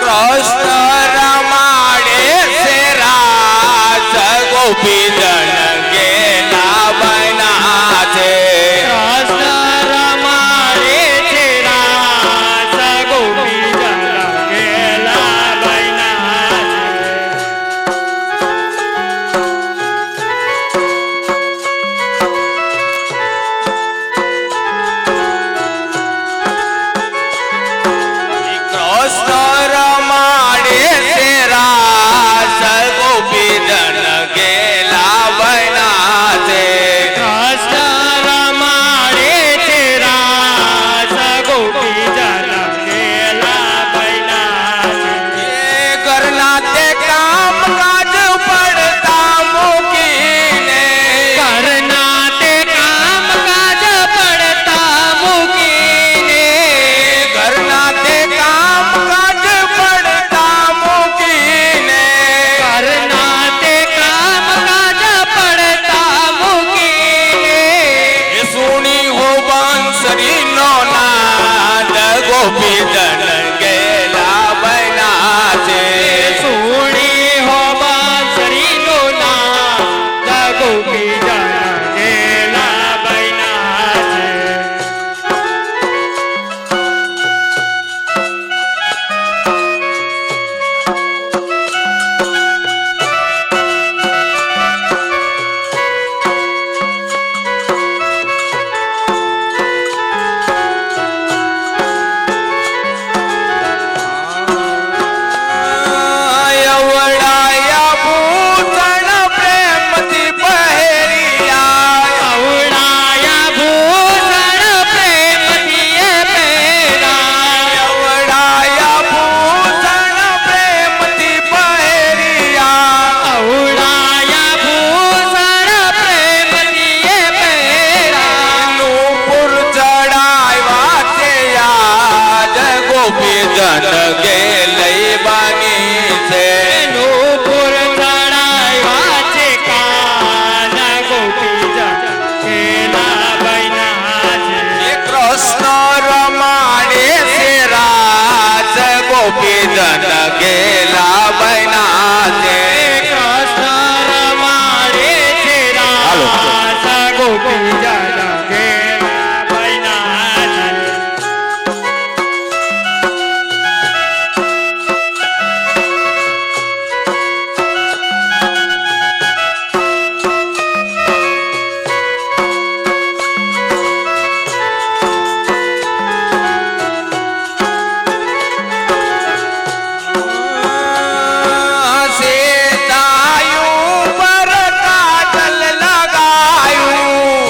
કૃષ્ણ રમાડે છે રાસ ગોપી જન ગેલા બના છે કૃષ્ણ રમાડે છે રાસ ગોપી જન ગેલા બના કૃષ્ણ રમાડે છે રાસ ગોપી જન ગેલા બના છે કૃષ્ણ રમાડે છે રાસ ગોપી જન ગેલા બના એ ઘરના તે કામ કાજ પડતા મૂકીને ઘરના તે કામ કાજ પડતા મૂકીને ઘરના તે કામ કાજ પડતા મૂકીને ઘરના તે કામ કાજ પડતા મૂકીને એ સુણી હો બાંસરી નો નાદ ગોપી જન ગેલા બના છે સુણી હો બાંસરીનો નાદ ગોપી જન ગેલા બના છે અવળાયા ભૂષણ પ્રેમથી પહેર્યા અવળાયા ભૂષણ પ્રેમથી એ પહેરાયા અવળાયા ભૂષણ પ્રેમથી પહેર્યા અવળાયા ભૂષણ પ્રેમથી એ પહેરાયા નૂપુર ચડાવ્યા છે યાદ ગોપી જન ગેલઈ બાની છે નૂપુર ચડાવ્યા છે કાન ગોપી જન ગેલા બના છે એ કૃષ્ણ રમાડે છે રાસ ગોપી જન ગેલા બના છે કૃષ્ણ રમાડે છે રાસ ગોપી જન ગેલા બના છે સીતાયું પર કાજલ લગાયું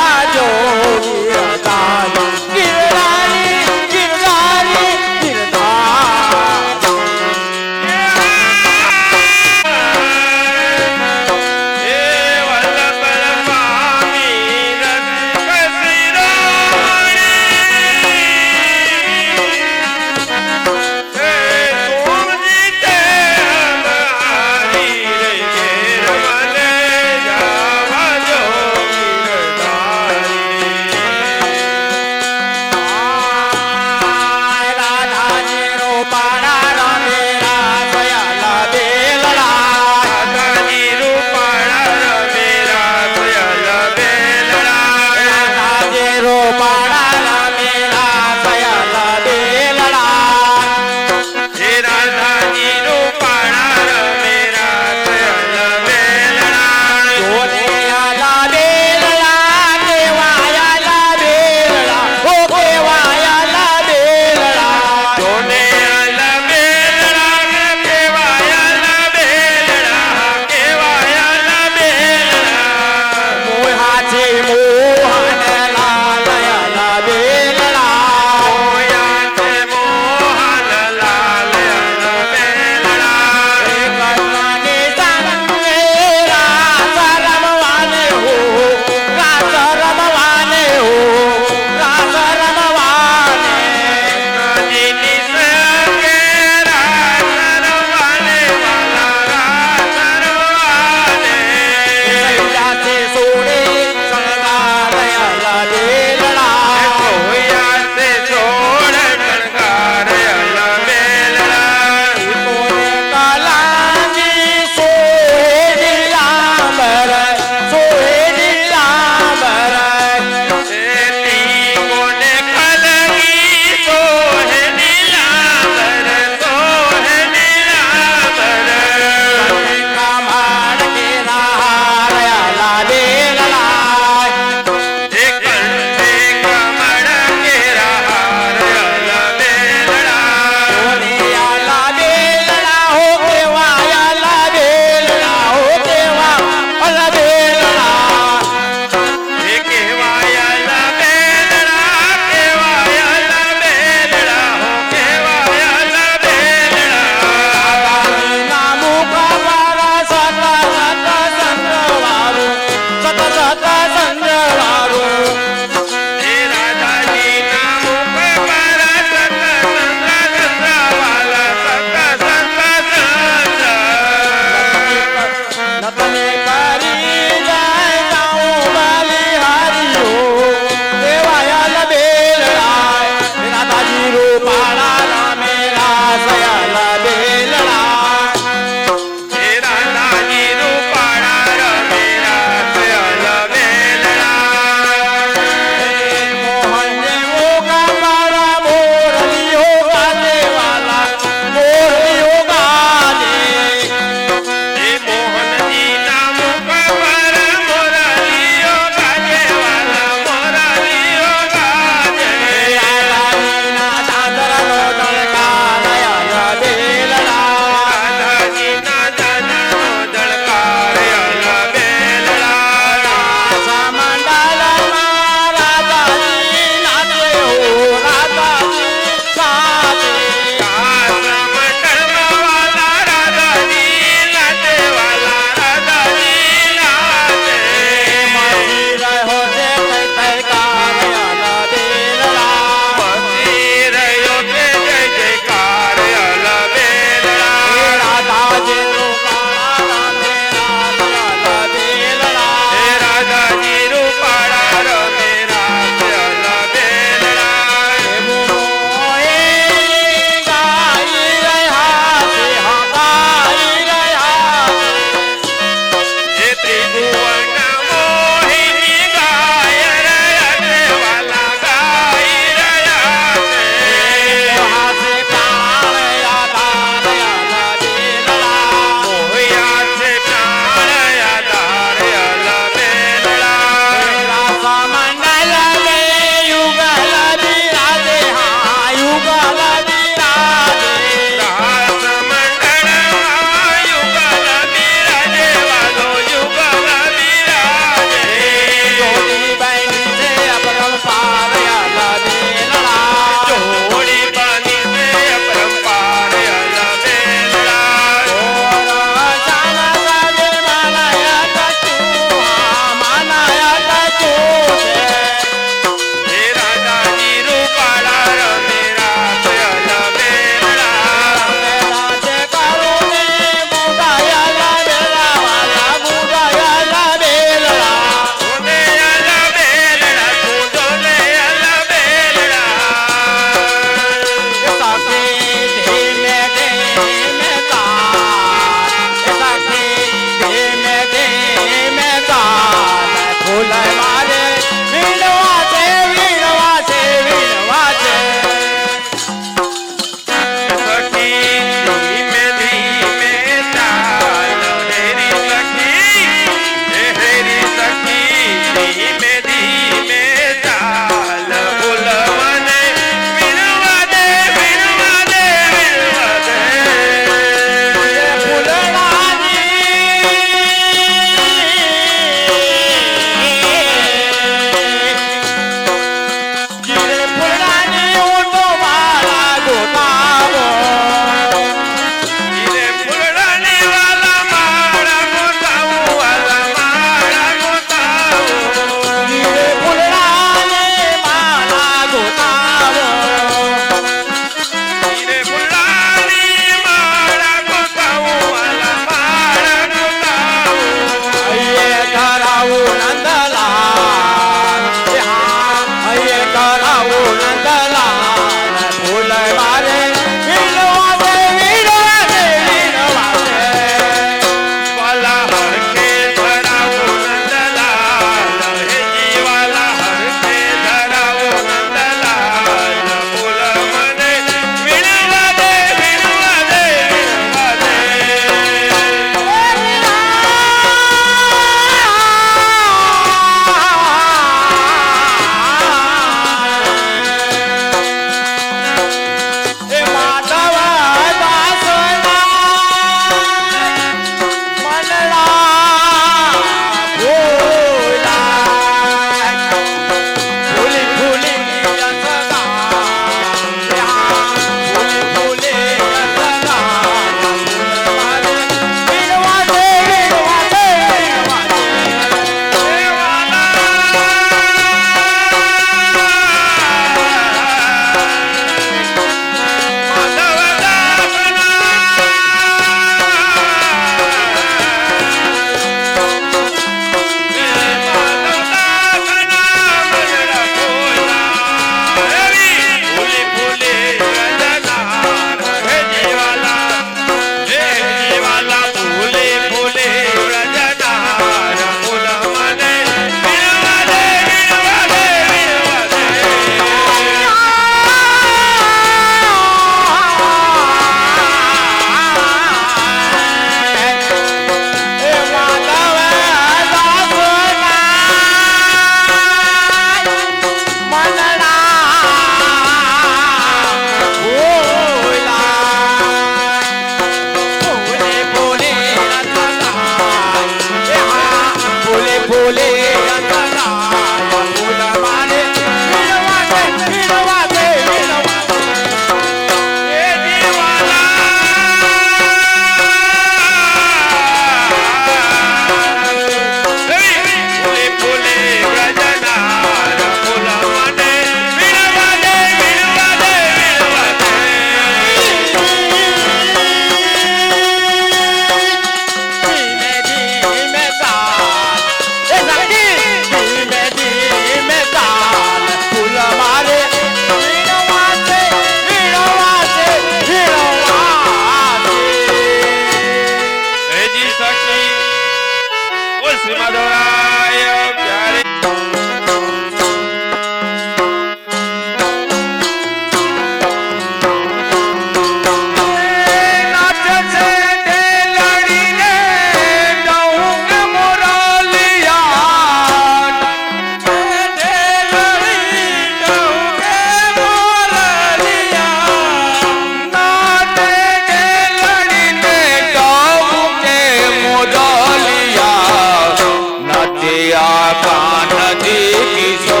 કાનજી કિશોર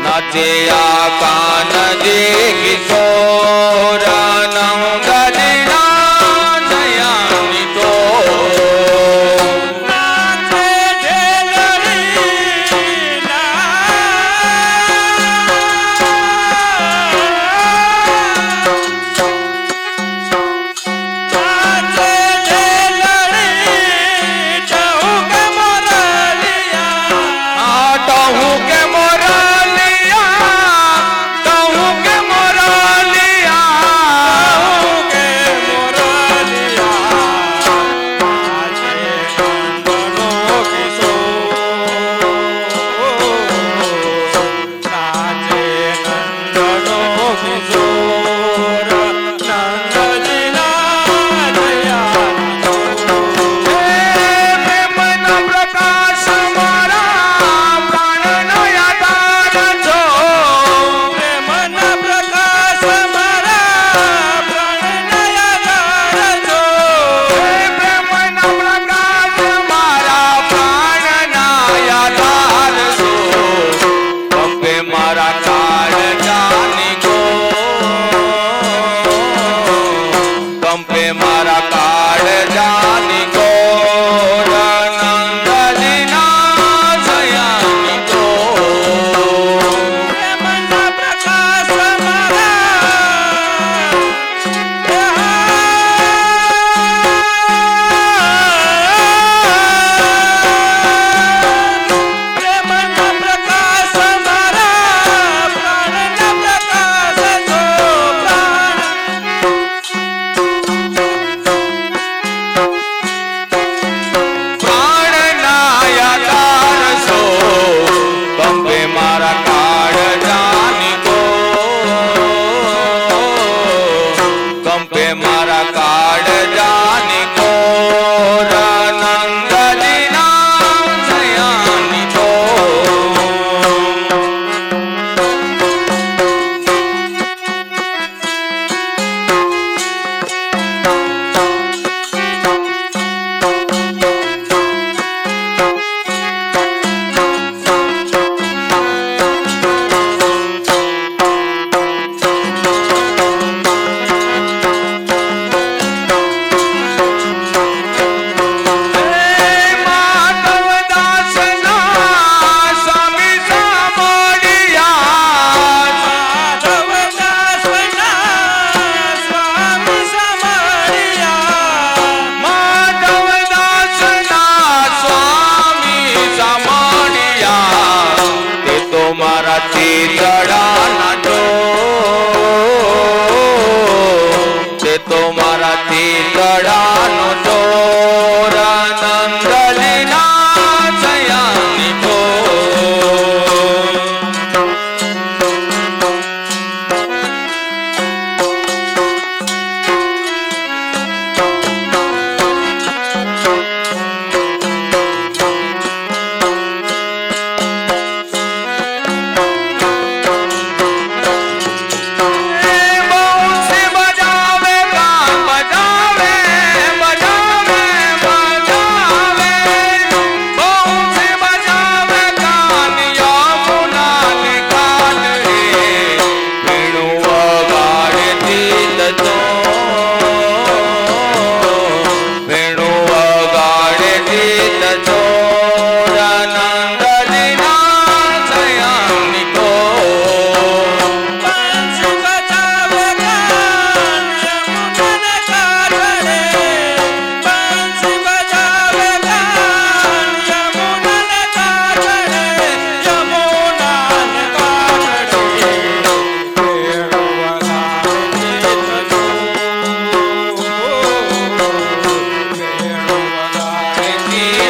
નાચે આ કાનજી કિશોર નંદજીના જયાની તો નાચે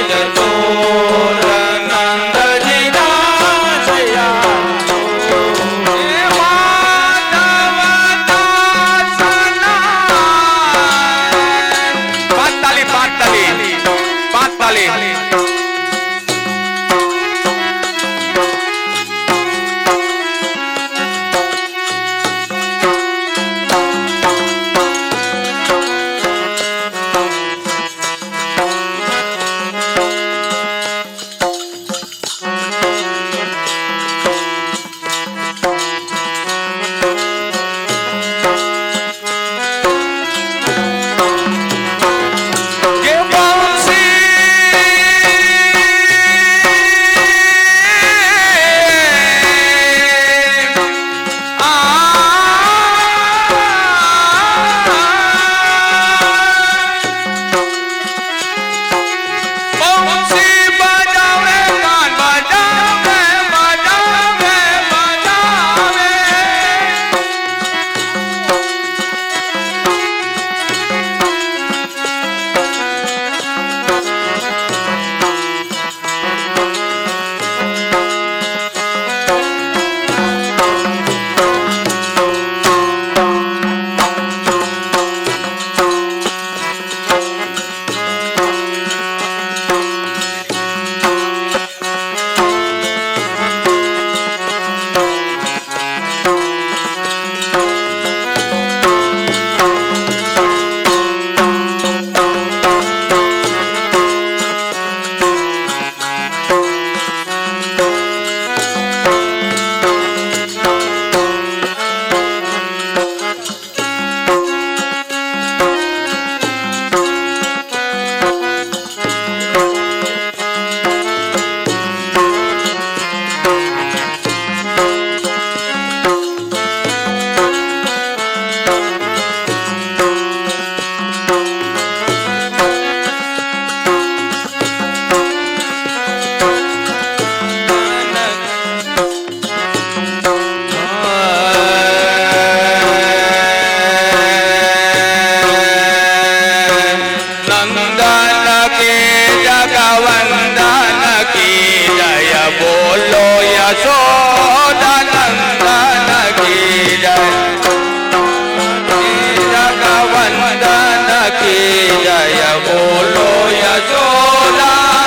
જતો यशोदानंदन की जय जगवंदन की जय बोलो यशोदानंदन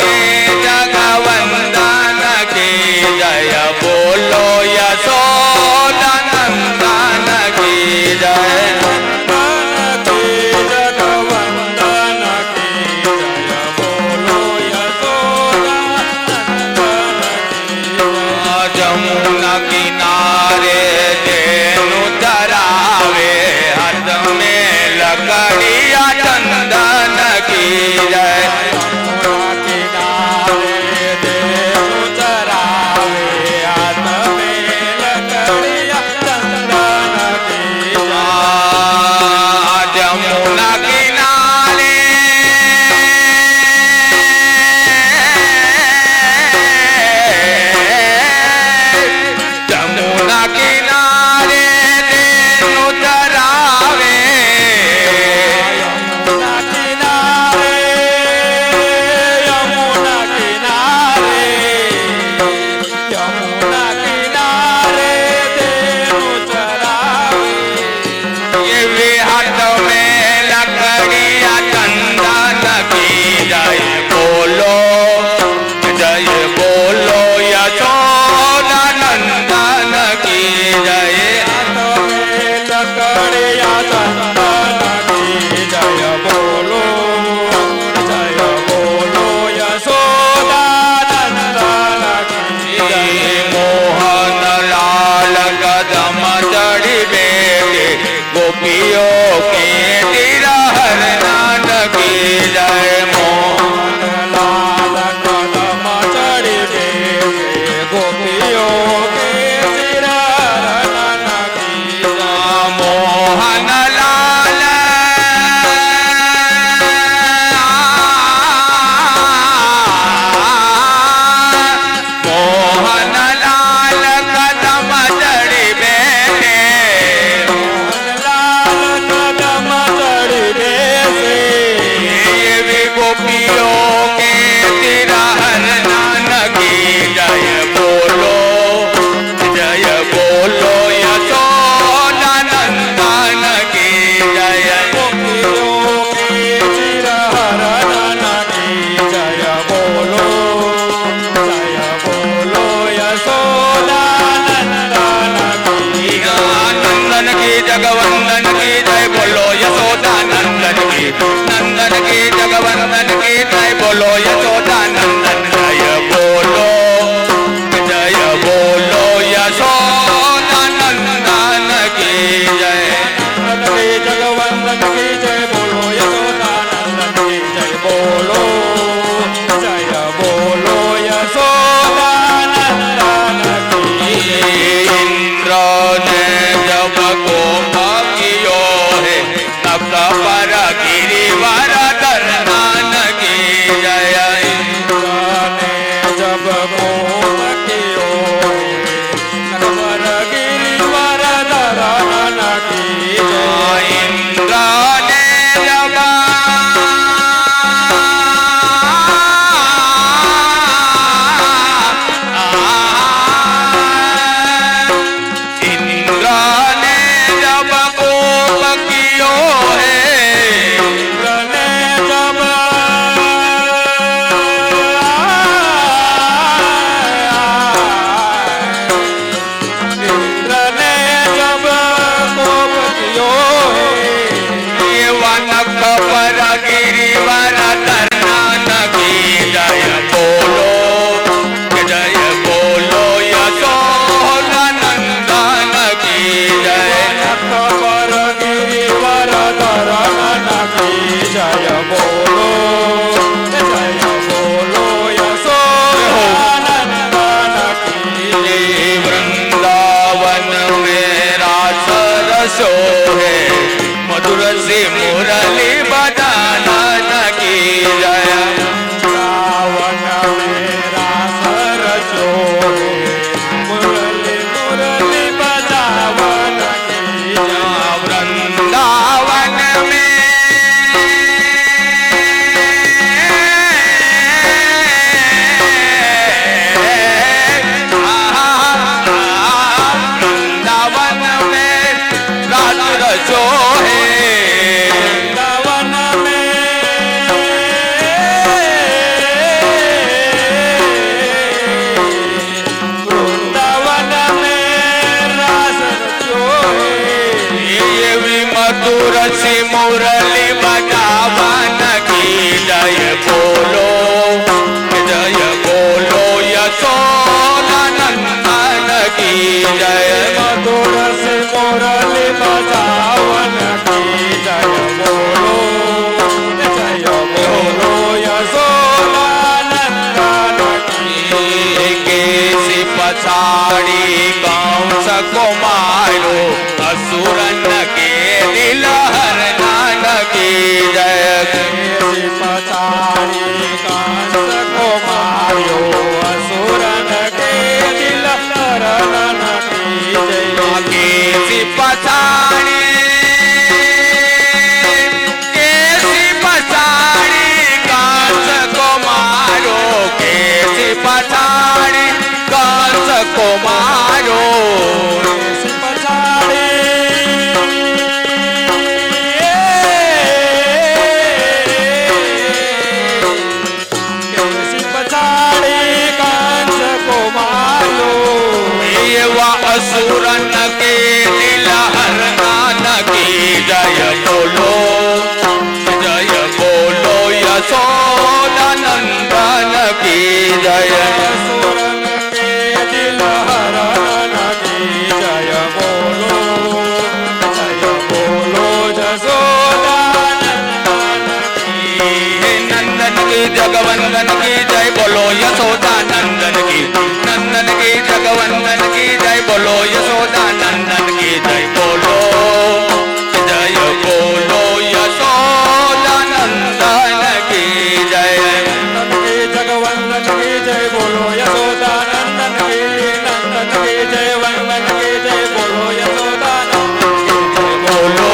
की जगवंदन की जय बोलो यशोदानंदन की जय जमुना किनारे देनु धरावे हाथ में लकड़िया चंदन की जय जमुना किनारे जमुना किनारे देनु धरावे ये भी हाथ में लकड़िया चंदन की जय बोलो यशोदानंदन की जय मोहन लाल कदम चढ़ी बेटे गोपियों के तिरहर नान की जय मोहन लाल मोहन लाल कदम चढ़ी बेटे ये भी गोपियों के तिरहर नान की जय बोलो यशोदानंदन की जय नंदन की जगवंदन की जय बोलो यशोदानंदन की नंदन की जगवंदन की जय बोलो यशोदानंदन जय बोलो यशोदानंदन की जय जगवंदन की जय बोलो यशोदानंदन की जय बोलो यशोदानंदन की इंद्र ने जब कोप कियो है तब पर गिरिवर धरनान की जय जब इंद्र ने जब इंद्र ने जब कोप कियो है गिरिवर धरनान की जय बोलो यशोदानंदन की जय गिरिवर धरनान की जय बोलो यशोदानंदन की वृंदावन में रास रसो है मधुर सी मुरली बजानन की जय रावण मेरा सरसो मुरली बजावन की जय वृंदावन में सुरन के दिल हरनान की जय बोलो यशोदा नंदन की जय सुरन के दिल हरण की जय बोलो यशोदानंदन की नंदन की जगवंदन की जय बोलो यशोदा नंदन की नंदन की जगवंदन की जय बोलो यशोदा नंदन की जय बोलो यशोदा नंदन की जय नंदन के जगवंदन की जय बोलो यशोदानंदन की नंदन के जय वंदन की जय बोलो यशोदानंदन की जय बोलो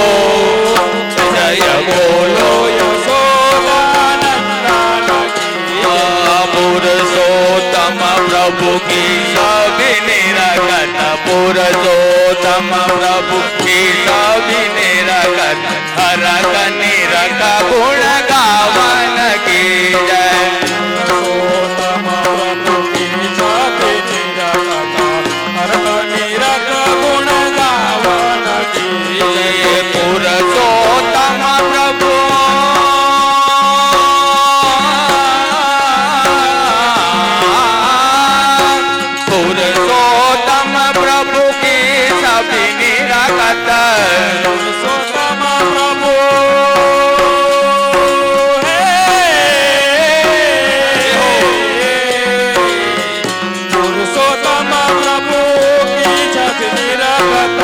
जय बोलो यशोदानंदन की पुरुषोत्तम प्रभु की सभी निरागत पुरुषोत्तम प्रभु की सभी निरागत हरक निरक गुण गावन की जय पुरुषोत्तम प्रभु की सभी निरागत हरक निरक गुण गावन की जय पुरुषोत्तम प्रभु पुरुषोत्तम प्रभु की सभी निरागत पुरुषोत्तम प्रभु पुरुषोत्तम प्रभु की छवि निरागत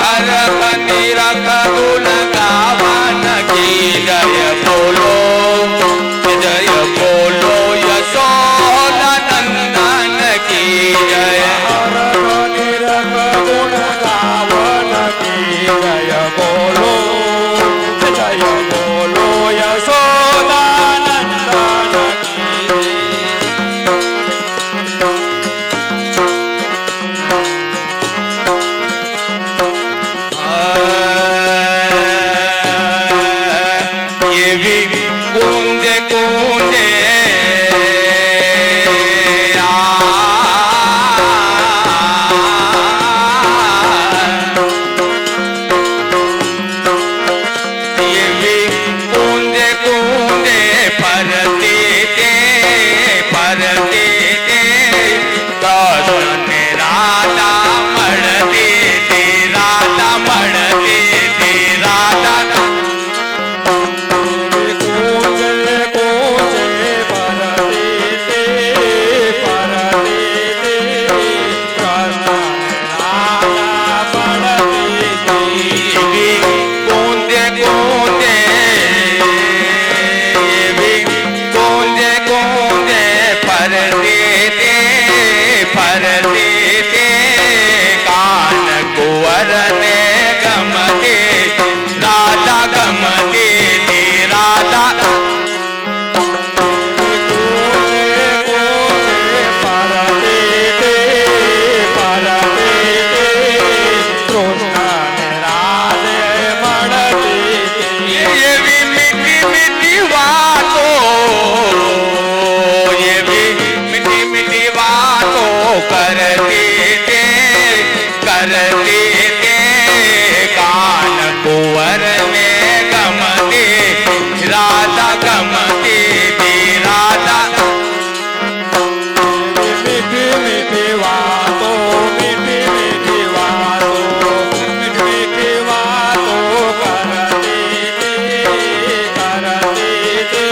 हरक निरक गुण गावन की जय बोलो यशोदा नंदन की जय हरक निरक गुण गावन की जय बोलो यशोदानंदन की ये भी कूंजे कूंजे ये भी कूंजे कूंजे परते थे दर्शन राधा मढ़ते थे राधा मढ़ते थे राधा कूंजे कूंजे परते ते कृष्ण राधा पढ़ते ते गूंजे गूंजे ये भी गूंजे गूंजे परते थे कान कुंवर ने गम दे राधा गम दे राधा ये भी मीठी मीठी बातों ये भी मीठी मीठी बातों करते थे कान कुंवर में गम दे राधा गम दे राधा मीठी मीठी बातों मीठी मीठी बातों मीठी मीठी बातों करते थे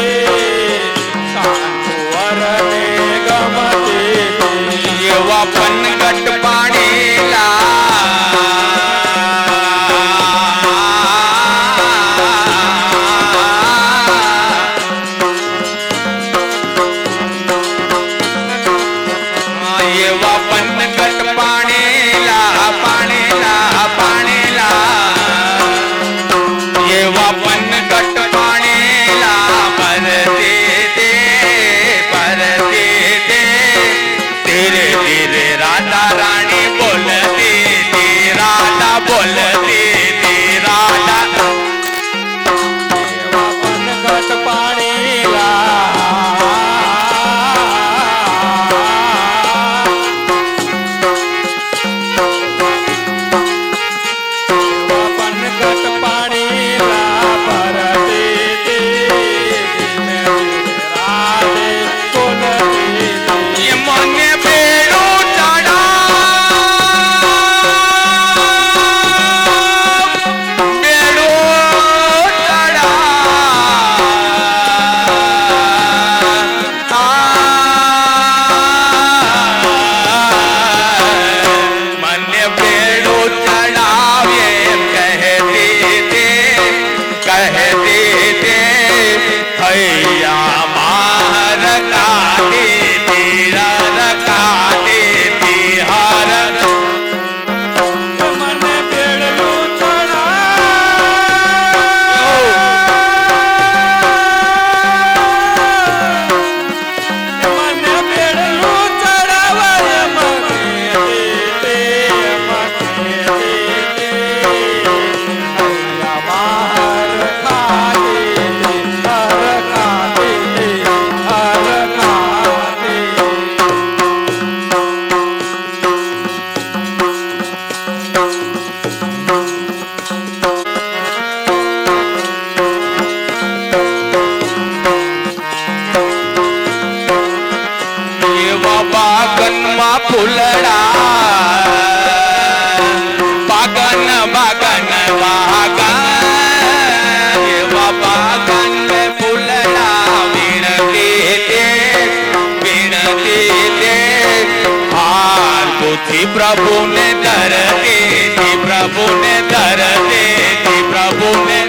प्रभु ने धरती थी, प्रभु ने धरती थी, प्रभु ने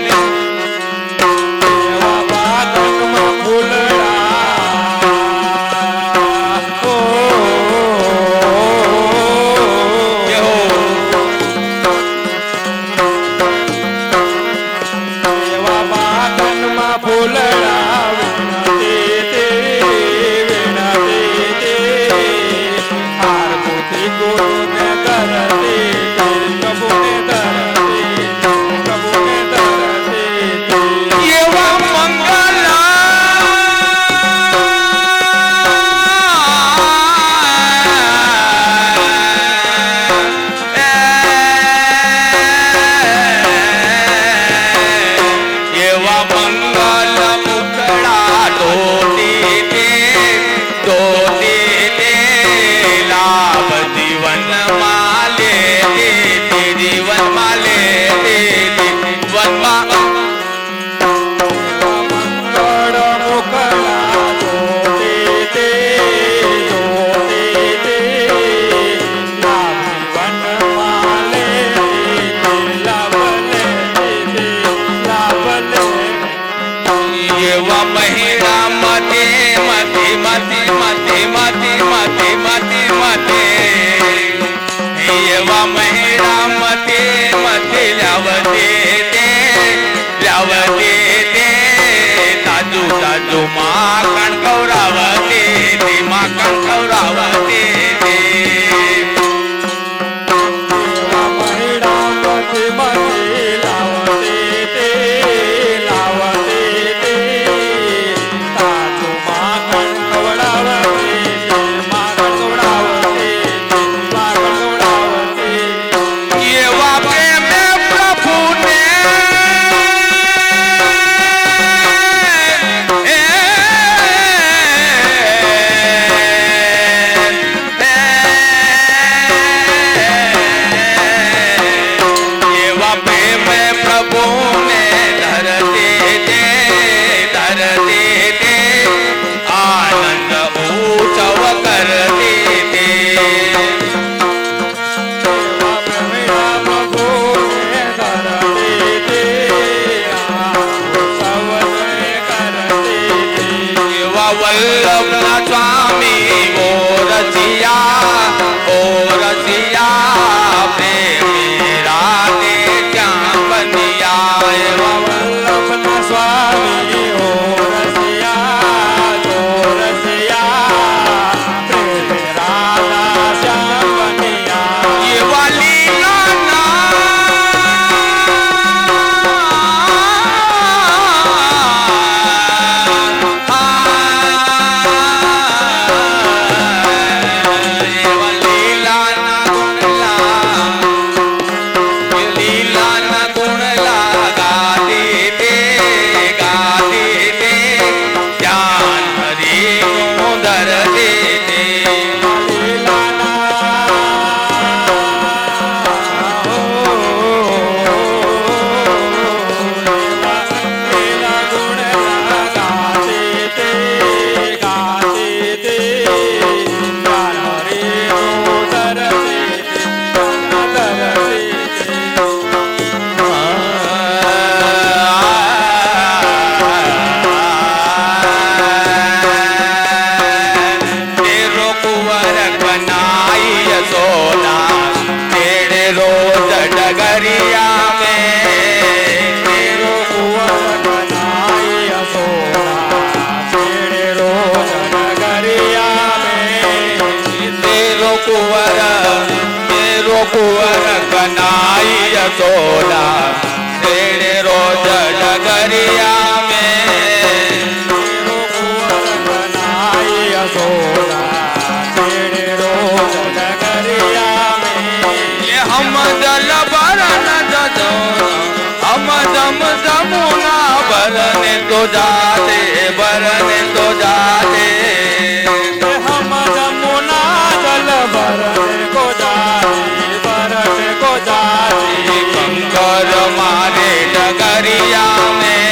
એવા બાગમાં ફૂલડા ઓ એવા બાગમાં ફૂલડા વિનતી તે હાર પોથી ગુરુને ધરતી પ્રભુને ધરતી પ્રભુને ધરતી એવા મંગલા એવા મંગલ મુકડા ધોતી તે લાભ જીવનમાં લેતી જીવનમાં લેતી વનમાં મંગળ મુકલા જોતે તે લાભ જીવનમાં લે લાભ લે લાભ લે એવા મહિલા મતે મતે મતે મતે મતે મતે મતે મતે એવા મહિલા મતે મતે લાવતે તે તાજુ તાજુ માખણ ખવડાવતે તે માખણ ખવડાવતે તે એવા મહિડા મતે મતે લાવતે તે તાજુ માખણ ખવડાવતે માખણ ખવડાવતે માખણ ખવડાવતે એવા પ્રેમે પ્રભુને એવા પ્રેમે પ્રભુને ધરતી તે આનંદ ઉત્સવ કરતી તે એવા પ્રેમીડા પ્રભુને ધરતી તે સવને કરતી તે એવા વલ્લભના સ્વામી ઓ રસિયા પ્રેમી રાતે ક્યાં બનિયા એવા વલ્લભના સ્વામી ઓ રસિયા પ્રેમ રાધા શ્યામ બનિયા એવા લીલાના ગુણલા ગાતી તે ધ્યાન હરિનું ધરતી તે डगरिया में तेरो कुंवर बनाई यशोदा तेरे रोज नगरिया में तेरो कुंवर कनाई यशोदा तेरे रोज डगरिया में तेरो कुंवर बनाई यशोदा तेरे रोज नगरिया में ये हम जल भरन जजो हम जम जमुना भरने तो जाते हम जमुना जल भरने को जाते कंकर मारे डगरिया में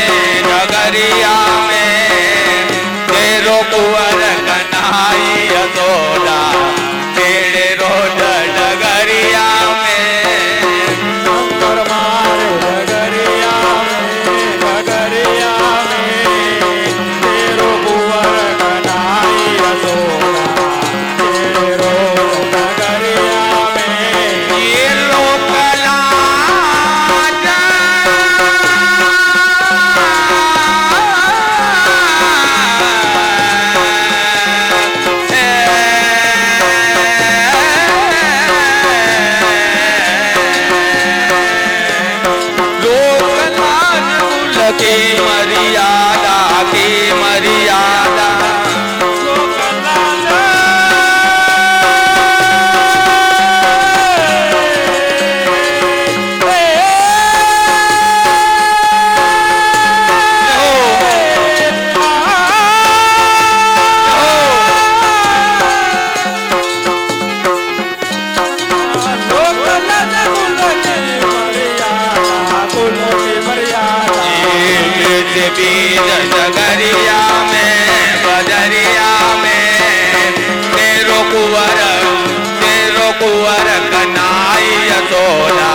तेरो कुंवर कन्हैया यशोदा तेरे रोज डगरिया बीज जगरिया में बजरिया में तेरो कुंवर कनाई यशोदा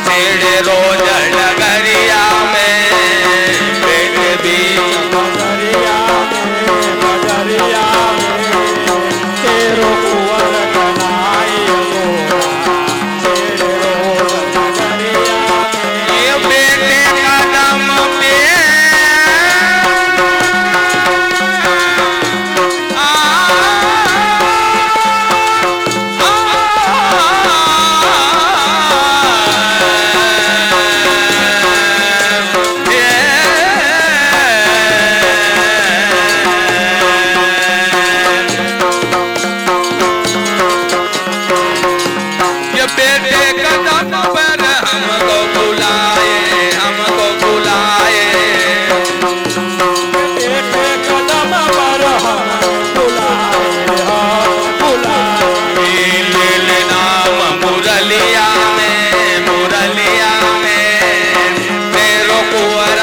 छेड़े रोज डगरिया में बेट बीज बजरिया में तेरो कुंवर कनाई यशोदा छेड़े रोज डगरिया में। ये बेटे कदम पे ये बेटे कदम पर हमको बुलाए बेटे कदम पर हम बुलाए ले नाम मुरलिया में तेरो कुंवर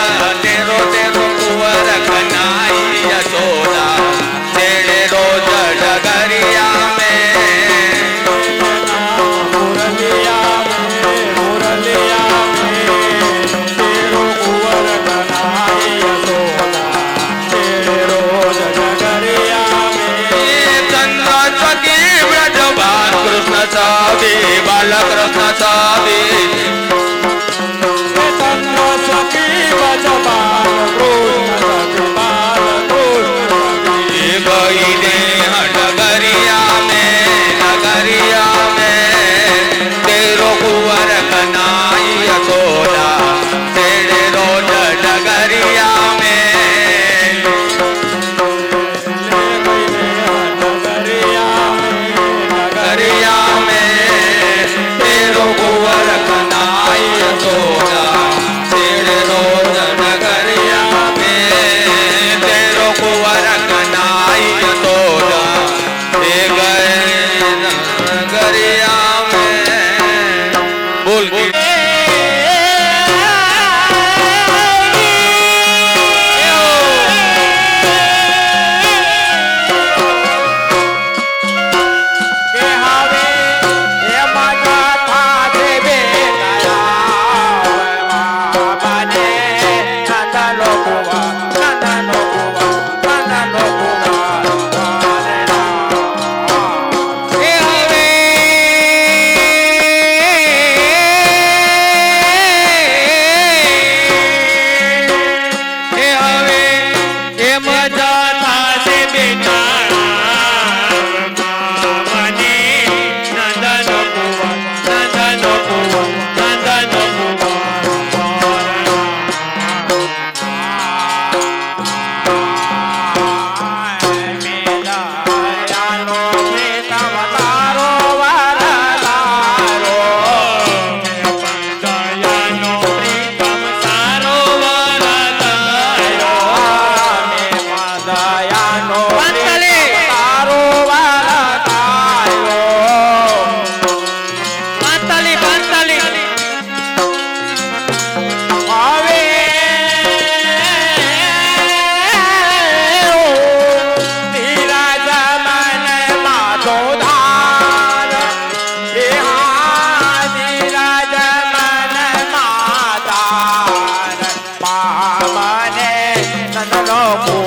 कनाई यशोदा छेड़े रोज डगरिया में मुरलिया में तेरो कुंवर कनाई यशोदा छेड़े रोज डगरिया में। ये चंद्र सखी ब्रजबान कृष्ण सावी बालकृष्ण सावी चंद्र सखी बजबान कृष्ण ये गई देह डगरिया में तेरो कुंवर कनाई यशोदा छेड़े रोज डगरिया में डगरिया में तेरो कुंवर कनाई यशोदा छेड़े रोज डगरिया में तेरो कुंवर कनाई यशोदा ले गए डगरिया में बोल के નો